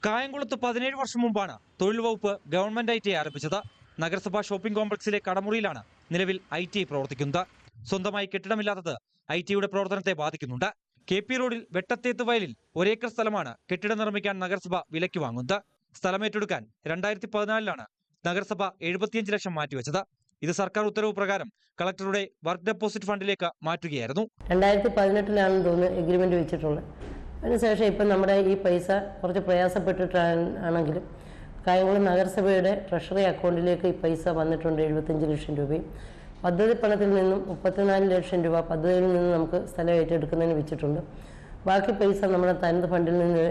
[SPEAKER 17] കായംകുളത്ത് 17 വർഷം മുമ്പാണ് തൊഴിൽ വകുപ്പ് ഗവൺമെന്റ് ITI ആരംഭിച്ചത്. നഗരസഭാ ഷോപ്പിംഗ് കോംപ്ലക്സിലെ കടമുറിയിലാണ് നിലവിൽ ITI പ്രവർത്തിക്കുന്നത്. സ്വന്തമായി കെട്ടിടമില്ലാത്തത് ITIയുടെ പ്രവർത്തനത്തെ ബാധിക്കുന്നുണ്ട്. KP റോഡിൽ വെട്ടത്തേത്ത് വയലിൽ 1 ഏക്കർ സ്ഥലമാണ് കെട്ടിടം നിർമ്മിക്കാൻ നഗരസഭ വിലയ്ക്ക് വാങ്ങുന്നത്. സ്ഥലമേറ്റെടുക്കാൻ 2014 നഗരസഭ 75 ലക്ഷം മാറ്റിവെച്ചത്. ഇത് സർക്കാർ ഉത്തരവ് പ്രകാരം കളക്ടറുടെ വർക്ക് ഡെപ്പോസിറ്റ് ഫണ്ടിലേക്ക് മാറ്റുകയായിരുന്നു.
[SPEAKER 18] 2018 തോന്നുന്നു എഗ്രിമെന്റ് വെച്ചിട്ടുള്ളത്. അതിനുശേഷം ഇപ്പം നമ്മുടെ ഈ പൈസ കുറച്ച് പ്രയാസപ്പെട്ടിട്ടാണെങ്കിലും കായംകുളം നഗരസഭയുടെ ട്രഷറി അക്കൗണ്ടിലേക്ക് ഈ പൈസ വന്നിട്ടുണ്ട്. 75 ലക്ഷം രൂപയും പദ്ധതി പണത്തിൽ നിന്നും 34 ലക്ഷം രൂപ പദ്ധതിയിൽ നിന്ന് നമുക്ക് സ്ഥലം ഏറ്റെടുക്കുന്നതിന് വെച്ചിട്ടുണ്ട്. ബാക്കി പൈസ നമ്മുടെ തനത് ഫണ്ടിൽ നിന്ന്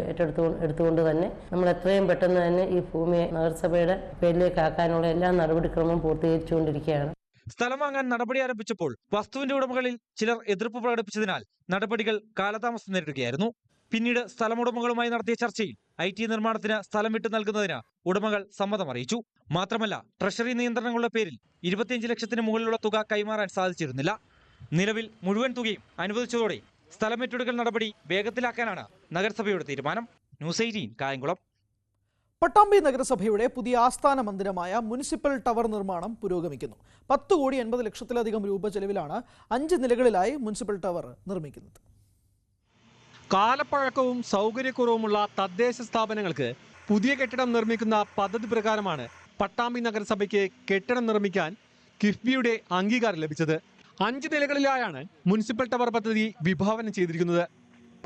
[SPEAKER 18] എടുത്തുകൊണ്ട് തന്നെ നമ്മൾ എത്രയും പെട്ടെന്ന് തന്നെ ഈ ഭൂമിയെ നഗരസഭയുടെ പേരിലേക്ക് ആക്കാനുള്ള എല്ലാ നടപടിക്രമവും പൂർത്തീകരിച്ചുകൊണ്ടിരിക്കുകയാണ്.
[SPEAKER 17] സ്ഥലം വാങ്ങാൻ നടപടി ആരംഭിച്ചപ്പോൾ വസ്തുവിന്റെ ഉടമകളിൽ ചിലർ എതിർപ്പ് പ്രകടിപ്പിച്ചതിനാൽ നടപടികൾ കാലതാമസം നേരിടുകയായിരുന്നു. പിന്നീട് സ്ഥലമുടമകളുമായി നടത്തിയ ചർച്ചയിൽ IT നിർമ്മാണത്തിന് സ്ഥലം വിട്ടു നൽകുന്നതിന് ഉടമകൾ സമ്മതം അറിയിച്ചു. മാത്രമല്ല, ട്രഷറി നിയന്ത്രണങ്ങളുടെ പേരിൽ 25 ലക്ഷത്തിന് മുകളിലുള്ള തുക കൈമാറാൻ സാധിച്ചിരുന്നില്ല. നിലവിൽ മുഴുവൻ തുകയും അനുവദിച്ചതോടെ സ്ഥലം ഏറ്റെടുക്കൽ നടപടി വേഗത്തിലാക്കാനാണ് നഗരസഭയുടെ തീരുമാനം. ന്യൂസ് 18 കായംകുളം.
[SPEAKER 1] പട്ടാമ്പി നഗരസഭയുടെ പുതിയ ആസ്ഥാന മന്ദിരമായ മുനിസിപ്പൽ ടവർ നിർമ്മാണം പുരോഗമിക്കുന്നു. 10,80,00,000-ലധികം രൂപ ചെലവിലാണ് 5 നിലകളിലായി മുനിസിപ്പൽ ടവർ നിർമ്മിക്കുന്നത്.
[SPEAKER 2] കാലപ്പഴക്കവും സൗകര്യക്കുറവുമുള്ള തദ്ദേശ സ്ഥാപനങ്ങൾക്ക് പുതിയ കെട്ടിടം നിർമ്മിക്കുന്ന പദ്ധതി പ്രകാരമാണ് പട്ടാമ്പി നഗരസഭയ്ക്ക് കെട്ടിടം നിർമ്മിക്കാൻ കിഫ്ബിയുടെ അംഗീകാരം ലഭിച്ചത്. 5 നിലകളിലായാണ് മുനിസിപ്പൽ ടവർ പദ്ധതി വിഭാവനം ചെയ്തിരിക്കുന്നത്.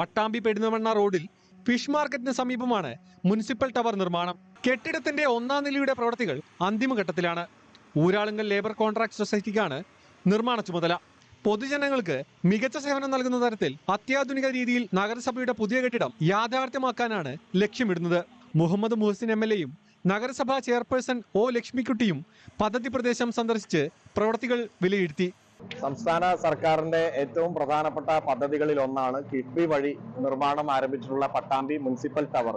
[SPEAKER 2] പട്ടാമ്പി പെരുന്തമണ്ണ റോഡിൽ ഫിഷ് മാർക്കറ്റിന് സമീപമാണ് മുനിസിപ്പൽ ടവർ നിർമ്മാണം. കെട്ടിടത്തിന്റെ 1ാം നിലയുടെ പ്രവൃത്തികൾ അന്തിമഘട്ടത്തിലാണ്. ഊരാളുങ്കൽ ലേബർ കോൺട്രാക്ട് സൊസൈറ്റിക്കാണ് നിർമ്മാണ ചുമതല. പൊതുജനങ്ങൾക്ക് മികച്ച സേവനം നൽകുന്ന തരത്തിൽ അത്യാധുനിക രീതിയിൽ നഗരസഭയുടെ പുതിയ കെട്ടിടം യാഥാർത്ഥ്യമാക്കാനാണ് ലക്ഷ്യമിടുന്നത്. മുഹമ്മദ് മുഹസിൻ MLAയും നഗരസഭാ ചെയർപേഴ്സൺ O ലക്ഷ്മിക്കുട്ടിയും പദ്ധതി പ്രദേശം സന്ദർശിച്ച് പ്രവൃത്തികൾ വിലയിരുത്തി.
[SPEAKER 12] സംസ്ഥാന സർക്കാരിന്റെ ഏറ്റവും പ്രധാനപ്പെട്ട പദ്ധതികളിൽ ഒന്നാണ് കിഫ്ബി വഴി നിർമ്മാണം ആരംഭിച്ചിട്ടുള്ള പട്ടാമ്പി മുനിസിപ്പൽ ടവർ.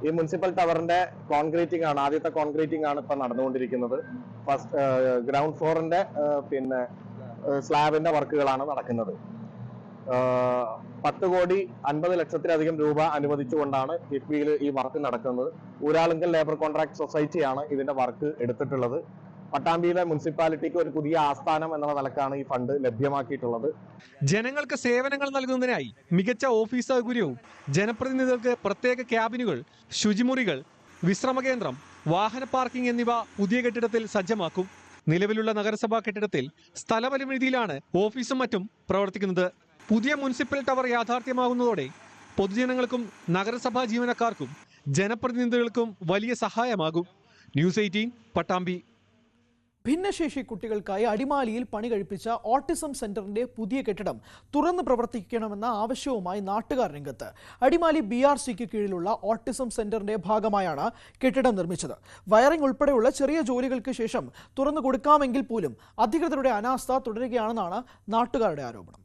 [SPEAKER 12] ഈ മുനിസിപ്പൽ ടവറിന്റെ കോൺക്രീറ്റിംഗ് ആണ്, ആദ്യത്തെ കോൺക്രീറ്റിംഗ് ആണ് ഇപ്പൊ നടന്നുകൊണ്ടിരിക്കുന്നത്. ഫസ്റ്റ് ഗ്രൗണ്ട് ഫ്ലോറിന്റെ സ്ലാബിന്റെ വർക്കുകളാണ് നടക്കുന്നത്. 10,50,00,000-ലധികം രൂപ അനുവദിച്ചുകൊണ്ടാണ് കിഫ്ബിയിൽ ഈ വർക്ക് നടക്കുന്നത്. ഊരാളുങ്കൽ ലേബർ കോൺട്രാക്ട് സൊസൈറ്റിയാണ് ഇതിന്റെ വർക്ക് എടുത്തിട്ടുള്ളത്. പട്ടാമ്പിയിലെ മുനിസിപ്പാലിറ്റിക്ക് ഒരു പുതിയ ആസ്ഥാനം എന്ന നിലക്കാണ് ഈ ഫണ്ട് ലഭ്യമാക്കിയിട്ടുള്ളത്.
[SPEAKER 2] ജനങ്ങൾക്ക് സേവനങ്ങൾ നൽകുന്നതിനായി മികച്ച ഓഫീസ് സൗകര്യവും ജനപ്രതിനിധികൾക്ക് പ്രത്യേക ക്യാബിനുകൾ, ശുചിമുറികൾ, വിശ്രമ കേന്ദ്രം, വാഹന പാർക്കിംഗ് എന്നിവ പുതിയ കെട്ടിടത്തിൽ സജ്ജമാക്കും. നിലവിലുള്ള നഗരസഭാ കെട്ടിടത്തിൽ സ്ഥലപരിമിതിയിലാണ് ഓഫീസും മറ്റും പ്രവർത്തിക്കുന്നത്. പുതിയ മുനിസിപ്പൽ ടവർ യാഥാർത്ഥ്യമാകുന്നതോടെ പൊതുജനങ്ങൾക്കും നഗരസഭാ ജീവനക്കാർക്കും ജനപ്രതിനിധികൾക്കും വലിയ സഹായമാകും. ന്യൂസ് 18 പട്ടാമ്പി.
[SPEAKER 1] ഭിന്നശേഷി കുട്ടികൾക്കായി അടിമാലിയിൽ പണി കഴിപ്പിച്ച ഓട്ടിസം സെന്ററിന്റെ പുതിയ കെട്ടിടം തുറന്ന് പ്രവർത്തിക്കണമെന്ന ആവശ്യവുമായി നാട്ടുകാർ രംഗത്ത്. അടിമാലി BRCക്ക് കീഴിലുള്ള ഓട്ടിസം സെന്ററിന്റെ ഭാഗമായാണ് കെട്ടിടം നിർമ്മിച്ചത്. വയറിംഗ് ഉൾപ്പെടെയുള്ള ചെറിയ ജോലികൾക്ക് ശേഷം തുറന്നു കൊടുക്കാമെങ്കിൽ പോലും അധികൃതരുടെ അനാസ്ഥ തുടരുകയാണെന്നാണ് നാട്ടുകാരുടെ ആരോപണം.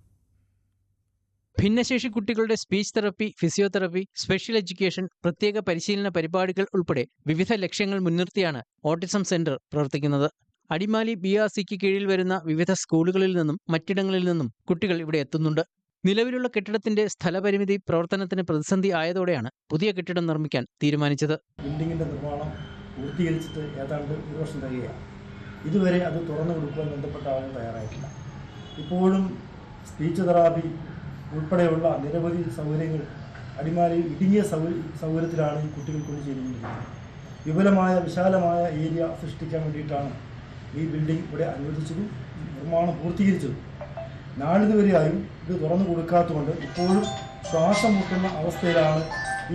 [SPEAKER 9] ഭിന്നശേഷി കുട്ടികളുടെ speech therapy, physiotherapy, special education, പ്രത്യേക പരിശീലന പരിപാടികൾ ഉൾപ്പെടെ വിവിധ ലക്ഷ്യങ്ങൾ മുൻനിർത്തിയാണ് ഓട്ടിസം സെന്റർ പ്രവർത്തിക്കുന്നത്. അടിമാലി BRCക്ക് കീഴിൽ വരുന്ന വിവിധ സ്കൂളുകളിൽ നിന്നും മറ്റിടങ്ങളിൽ നിന്നും കുട്ടികൾ ഇവിടെ എത്തുന്നുണ്ട്. നിലവിലുള്ള കെട്ടിടത്തിന്റെ സ്ഥലപരിമിതി പ്രവർത്തനത്തിന് പ്രതിസന്ധി ആയതോടെയാണ് പുതിയ കെട്ടിടം നിർമ്മിക്കാൻ തീരുമാനിച്ചത്.
[SPEAKER 19] ബിൽഡിങ്ങിന്റെ നിർമ്മാണം പൂർത്തീകരിച്ചിട്ട് ഏതാണ്ട് 1 വർഷം കഴിയുകയാണ്. ഇതുവരെ അത് തുറന്നു കൊടുക്കുവാൻ ബന്ധപ്പെട്ട ആളുകൾ തയ്യാറായിട്ടില്ല. ഇപ്പോഴും സ്പീച്ച് തെറാപ്പി ഉൾപ്പെടെയുള്ള നിരവധി സൗകര്യങ്ങൾ അടിമാലി ഇടുങ്ങിയ സൗകര്യത്തിലാണ് ഈ കുട്ടികൾ കൊണ്ട് ചെയ്തുകൊണ്ടിരിക്കുന്നത്. വിപുലമായ വിശാലമായ ഏരിയ സൃഷ്ടിക്കാൻ വേണ്ടിയിട്ടാണ് ഈ ബിൽഡിംഗ് ഇവിടെ അനുവദിച്ചതും നിർമ്മാണം പൂർത്തീകരിച്ചതും. നാളിതുവരെയായും ഇത് തുറന്നു കൊടുക്കാത്തതുകൊണ്ട് ഇപ്പോഴും ശ്വാസം മുട്ടുന്ന അവസ്ഥയിലാണ്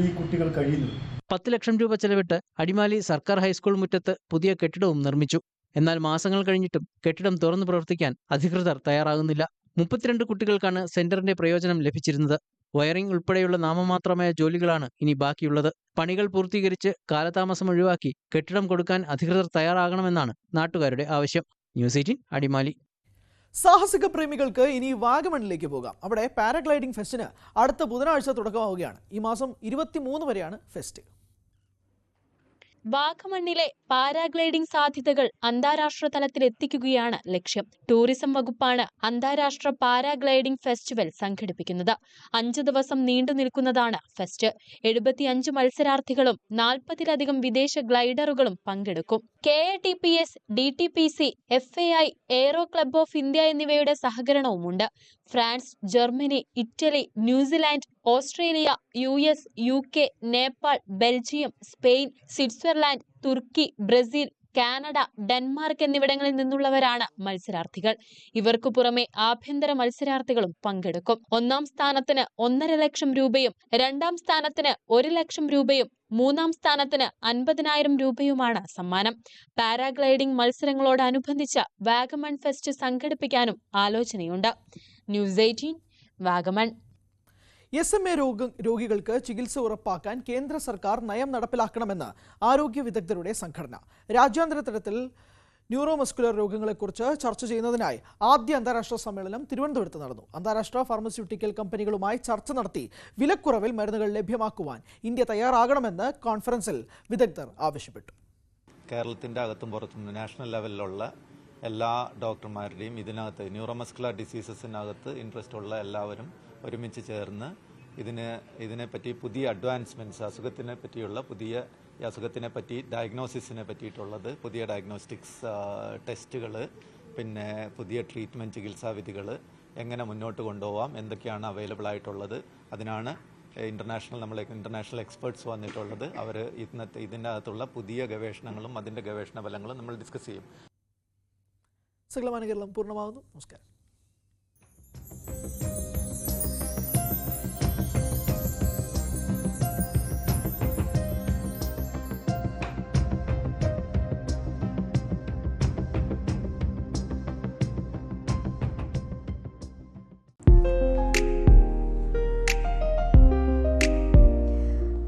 [SPEAKER 19] ഈ കുട്ടികൾ കഴിയുന്നത്.
[SPEAKER 9] 10 ലക്ഷം രൂപ ചെലവിട്ട് അടിമാലി സർക്കാർ ഹൈസ്കൂൾ മുറ്റത്ത് പുതിയ കെട്ടിടവും നിർമ്മിച്ചു. എന്നാൽ മാസങ്ങൾ കഴിഞ്ഞിട്ടും കെട്ടിടം തുറന്നു പ്രവർത്തിക്കാൻ അധികൃതർ തയ്യാറാകുന്നില്ല. 32 കുട്ടികൾക്കാണ് സെന്ററിന്റെ പ്രയോജനം ലഭിച്ചിരുന്നത്. വയറിംഗ് ഉൾപ്പെടെയുള്ള നാമമാത്രമായ ജോലികളാണ് ഇനി ബാക്കിയുള്ളത്. പണികൾ പൂർത്തീകരിച്ച് കാലതാമസം ഒഴിവാക്കി കെട്ടിടം കൊടുക്കാൻ അധികൃതർ തയ്യാറാകണമെന്നാണ് നാട്ടുകാരുടെ ആവശ്യം. ന്യൂസ് 18 അടിമാലി.
[SPEAKER 1] സാഹസിക പ്രേമികൾക്ക് ഇനി വാഗമണിലേക്ക് പോകാം. അവിടെ പാരാഗ്ലൈഡിംഗ് ഫെസ്റ്റിന് അടുത്ത ബുധനാഴ്ച തുടക്കമാവുകയാണ്. ഈ മാസം 23 വരെയാണ് ഫെസ്റ്റ്.
[SPEAKER 20] വാഗമണ്ണിലെ പാരാഗ്ലൈഡിംഗ് സാധ്യതകൾ അന്താരാഷ്ട്ര തലത്തിൽ എത്തിക്കുകയാണ് ലക്ഷ്യം. ടൂറിസം വകുപ്പാണ് അന്താരാഷ്ട്ര പാരാഗ്ലൈഡിംഗ് ഫെസ്റ്റിവൽ സംഘടിപ്പിക്കുന്നത്. 5 ദിവസം നീണ്ടു നിൽക്കുന്നതാണ് ഫെസ്റ്റ്. 75 മത്സരാർത്ഥികളും 40-ലധികം വിദേശ ഗ്ലൈഡറുകളും പങ്കെടുക്കും. KATPS, DTPC, FAI, aero club of India എന്നിവയുടെ സഹകരണവുമുണ്ട്. France, Germany, Italy, New Zealand, Australia, US, UK, Nepal, Belgium, Spain, Switzerland, തുർക്കി, ബ്രസീൽ, കാനഡ, ഡെൻമാർക്ക് എന്നിവിടങ്ങളിൽ നിന്നുള്ളവരാണ് മത്സരാർത്ഥികൾ. ഇവർക്കു പുറമെ ആഭ്യന്തര മത്സരാർത്ഥികളും പങ്കെടുക്കും. 1-ാം സ്ഥാനത്തിന് 1.5 ലക്ഷം രൂപയും 2-ാം സ്ഥാനത്തിന് 1 ലക്ഷം രൂപയും 3-ാം സ്ഥാനത്തിന് 50,000 രൂപയുമാണ് സമ്മാനം. പാരാഗ്ലൈഡിംഗ് മത്സരങ്ങളോടനുബന്ധിച്ച് വാഗമൺ ഫെസ്റ്റ് സംഘടിപ്പിക്കാനും ആലോചനയുണ്ട്. ന്യൂസ് 18 വാഗമൺ.
[SPEAKER 1] SMA രോഗികൾക്ക് ചികിത്സ ഉറപ്പാക്കാൻ കേന്ദ്ര സർക്കാർ നയം നടപ്പിലാക്കണമെന്ന് ആരോഗ്യ വിദഗ്ധരുടെ സംഘടന. രാജ്യാന്തര തലത്തിൽ ന്യൂറോ മസ്കുലർ രോഗങ്ങളെക്കുറിച്ച് ചർച്ച ചെയ്യുന്നതിനായി ആദ്യ അന്താരാഷ്ട്ര സമ്മേളനം തിരുവനന്തപുരത്ത് നടന്നു. അന്താരാഷ്ട്ര ഫാർമസ്യൂട്ടിക്കൽ കമ്പനികളുമായി ചർച്ച നടത്തി വിലക്കുറവിൽ മരുന്നുകൾ ലഭ്യമാക്കുവാൻ ഇന്ത്യ തയ്യാറാകണമെന്ന് കോൺഫറൻസിൽ വിദഗ്ധർ ആവശ്യപ്പെട്ടു.
[SPEAKER 21] കേരളത്തിൻ്റെ അകത്തും പുറത്തും നാഷണൽ ലെവലിലുള്ള എല്ലാ ഡോക്ടർമാരുടെയും ഇതിനകത്ത് ന്യൂറോമസ്കുലർ ഡിസീസസിനകത്ത് ഇൻട്രസ്റ്റ് ഉള്ള എല്ലാവരും ഒരുമിച്ച് ചേർന്ന് ഇതിനെപ്പറ്റി പുതിയ അഡ്വാൻസ്മെൻറ്റ്സ്, അസുഖത്തിനെ പറ്റിയുള്ള ഈ അസുഖത്തിനെ പറ്റി ഡയഗ്നോസിസിനെ പറ്റിയിട്ടുള്ളത്, പുതിയ ഡയഗ്നോസ്റ്റിക്സ് ടെസ്റ്റുകൾ, പിന്നെ പുതിയ ട്രീറ്റ്മെൻറ്റ് ചികിത്സാവിധികൾ എങ്ങനെ മുന്നോട്ട് കൊണ്ടുപോകാം, എന്തൊക്കെയാണ് അവൈലബിൾ ആയിട്ടുള്ളത്, അതിനാണ് ഇന്റർനാഷണൽ എക്സ്പേർട്സ് വന്നിട്ടുള്ളത്. അവർ ഇതിൻ്റെ അകത്തുള്ള പുതിയ ഗവേഷണങ്ങളും അതിൻ്റെ ഗവേഷണ ഫലങ്ങളും നമ്മൾ ഡിസ്കസ് ചെയ്യും.
[SPEAKER 1] സകലമാന കേരളം പൂർണ്ണമാകുന്നു. നമസ്കാരം.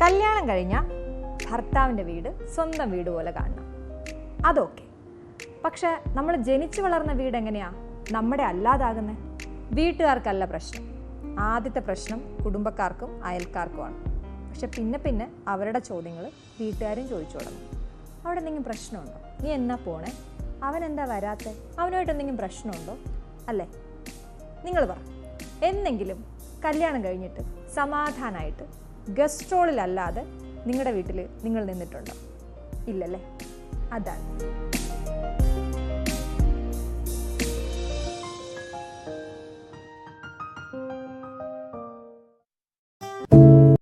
[SPEAKER 22] കല്യാണം കഴിഞ്ഞാൽ ഭർത്താവിൻ്റെ വീട് സ്വന്തം വീട് പോലെ കാണണം, അതൊക്കെ. പക്ഷെ നമ്മൾ ജനിച്ചു വളർന്ന വീട് എങ്ങനെയാ നമ്മുടെ അല്ലാതാകുന്നത്? വീട്ടുകാർക്കല്ല പ്രശ്നം. ആദ്യത്തെ പ്രശ്നം കുടുംബക്കാർക്കും അയൽക്കാർക്കുമാണ്. പക്ഷെ പിന്നെ പിന്നെ അവരുടെ ചോദ്യങ്ങൾ വീട്ടുകാരും ചോദിച്ചു തുടങ്ങും. അവിടെ എന്തെങ്കിലും പ്രശ്നമുണ്ടോ? നീ എന്നാ പോണേ? അവനെന്താ വരാത്തെ? അവനുമായിട്ട് എന്തെങ്കിലും പ്രശ്നമുണ്ടോ? അല്ലേ? നിങ്ങൾ പറ, എന്നെങ്കിലും കല്യാണം കഴിഞ്ഞിട്ട് സമാധാനമായിട്ട് ഗസ്ട്രോളിലല്ലാതെ നിങ്ങളുടെ വീട്ടിൽ നിങ്ങൾ നിന്നിട്ടുണ്ടോ? ഇല്ലല്ലേ? അതാണ്